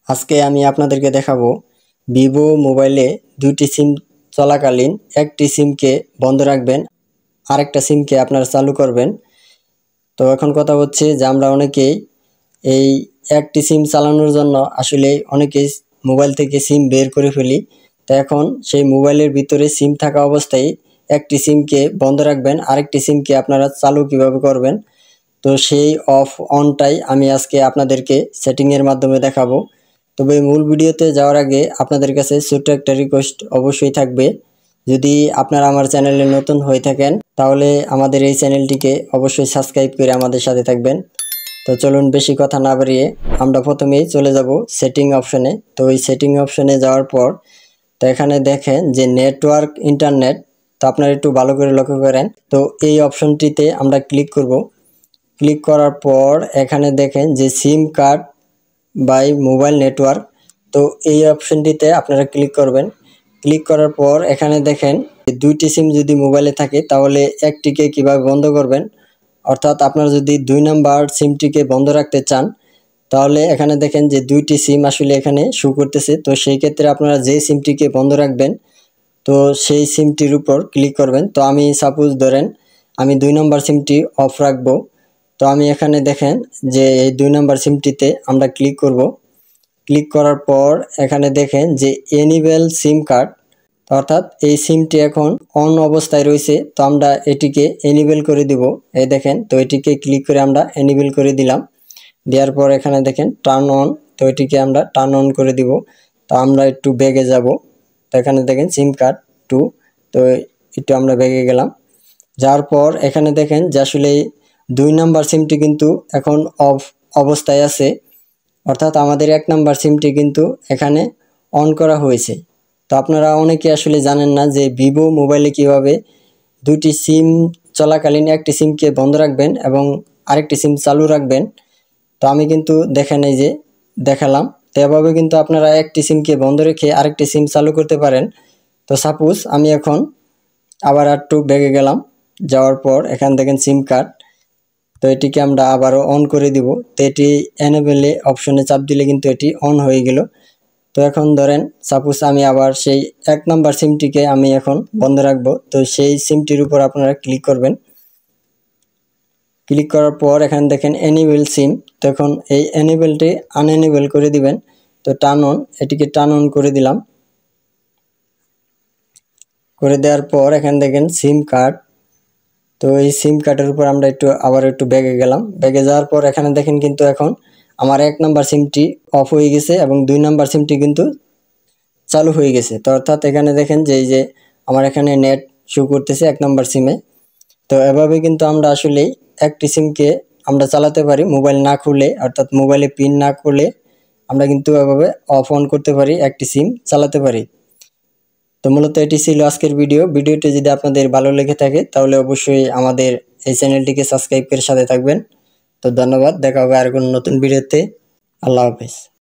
আজকে আমি আপনাদেরকে দেখাবো ভিভো মোবাইলে দুইটি সিম চলাকালীন একটি সিমকে বন্ধ রাখবেন, আরেকটা সিমকে আপনারা চালু করবেন। তো এখন কথা হচ্ছে যে আমরা অনেকেই এই একটি সিম চালানোর জন্য আসলে অনেকেই মোবাইল থেকে সিম বের করে ফেলি। তো এখন সেই মোবাইলের ভিতরে সিম থাকা অবস্থায় একটি সিমকে বন্ধ রাখবেন, আরেকটি সিমকে আপনারা চালু কিভাবে করবেন, তো সেই অফ অনটাই আমি আজকে আপনাদেরকে সেটিংয়ের মাধ্যমে দেখাবো। তবে মূল ভিডিওতে যাওয়ার আগে আপনাদের কাছে ছোট্ট একটা রিকোয়েস্ট অবশ্যই থাকবে, যদি আপনারা আমার চ্যানেলে নতুন হয়ে থাকেন তাহলে আমাদের এই চ্যানেলটিকে অবশ্যই সাবস্ক্রাইব করে আমাদের সাথে থাকবেন। তো চলুন বেশি কথা না বাড়িয়ে আমরা প্রথমেই চলে যাব সেটিং অপশনে। তো এই সেটিং অপশনে যাওয়ার পর তো এখানে দেখেন যে নেটওয়ার্ক ইন্টারনেট, তো আপনারা একটু ভালো করে লক্ষ্য করেন। তো এই অপশনটিতে আমরা ক্লিক করব। ক্লিক করার পর এখানে দেখেন যে SIM card buy mobile network, তো এই অপশনটিতে আপনারা ক্লিক করবেন। ক্লিক করার পর এখানে দেখেন দুইটি সিম যদি মোবাইলে থাকে তাহলে একটিকে কিভাবে বন্ধ করবেন, অর্থাৎ আপনারা যদি 2 নাম্বার সিমটিকে বন্ধ রাখতে চান তাহলে এখানে দেখেন যে দুইটি সিম আসলে এখানে শো করতেছে। তো সেই ক্ষেত্রে আপনারা যে সিমটিকে বন্ধ রাখবেন তো সেই সিমটির উপর ক্লিক করবেন। তো আমি সাপোজ ধরেন আমি 2 নাম্বার সিমটি অফ রাখবো। তো আমি এখানে দেখেন যে এই 2 নাম্বার সিমটিতে আমরা ক্লিক করব। ক্লিক করার পর এখানে দেখেন যে এনেবল সিম কার্ড, অর্থাৎ এই সিমটি এখন অন অবস্থায় রয়েছে, তো আমরা এটিকে এনেবল করে দিব। এই দেখেন, তো এটিকে ক্লিক করে আমরা এনেবল করে দিলাম। দেওয়ার পর এখানে দেখেন টার্ন অন, তো এটিকে আমরা টার্ন অন করে দিব। তো আমরা একটু ব্যাগে যাব। তো এখানে দেখেন সিম কার্ড 2, তো একটু আমরা ব্যাগে গেলাম। যার পর এখানে দেখেন যে আসলে 2 নাম্বার সিমটি কিন্তু এখন অফ অবস্থায় আছে, অর্থাৎ আমাদের 1 নাম্বার সিমটি কিন্তু এখানে অন করা হয়েছে। তো আপনারা অনেকে আসলে জানেন না যে ভিভো মোবাইলে কিভাবে দুটি সিম চলাকালীন একটি সিমকে বন্ধ রাখবেন এবং আরেকটি সিম চালু রাখবেন। তো আমি কিন্তু দেখেন এই যে দেখালাম, তো এভাবে কিন্তু আপনারা একটি সিমকে বন্ধ রেখে আরেকটি সিম চালু করতে পারেন। তো সাপোজ আমি এখন আবার একটু ব্যাগে গেলাম, যাওয়ার পর এখান দেখেন সিম কার্ড, তো এটিকে আমরা আবারও অন করে দিব। তো এটি এনেবলে অপশনে চাপ দিলে কিন্তু এটি অন হয়ে গেল। তো এখন ধরেন সাপোজ আমি আবার সেই 1 নাম্বার সিমটিকে আমি এখন বন্ধ রাখবো, তো সেই সিমটির উপর আপনারা ক্লিক করবেন। ক্লিক করার পর এখানে দেখেন এনেবল সিম, তখন এই এনেবলটি আনএনেবল করে দিবেন। তো টার্ন অন, এটিকে টার্ন অন করে দিলাম। করে দেওয়ার পর এখানে দেখেন সিম কার্ড, তো এই সিম কার্ডের উপর আমরা আবার একটু ব্যাগে গেলাম। ব্যাগে যাওয়ার পর এখানে দেখেন কিন্তু এখন আমার 1 নাম্বার সিমটি অফ হয়ে গেছে এবং 2 নাম্বার সিমটি কিন্তু চালু হয়ে গেছে। তো অর্থাৎ এখানে দেখেন যে এই যে আমার এখানে নেট শো করতেছে 1 নাম্বার সিমে। তো এভাবে কিন্তু আমরা আসলে একটি সিমকে আমরা চালাতে পারি মোবাইল না খুলে, অর্থাৎ মোবাইলে পিন না খুলে আমরা কিন্তু এভাবে অফ অন করতে পারি, একটি সিম চালাতে পারি। তো মূলত এটি ছিল আজকের ভিডিওটি যদি আপনাদের ভালো লেগে থাকে তাহলে অবশ্যই আমাদের এই চ্যানেলটিকে সাবস্ক্রাইব করে সাথে থাকবেন। তো ধন্যবাদ, দেখা হবে আর কোনো নতুন ভিডিওতে। আল্লাহ হাফেজ।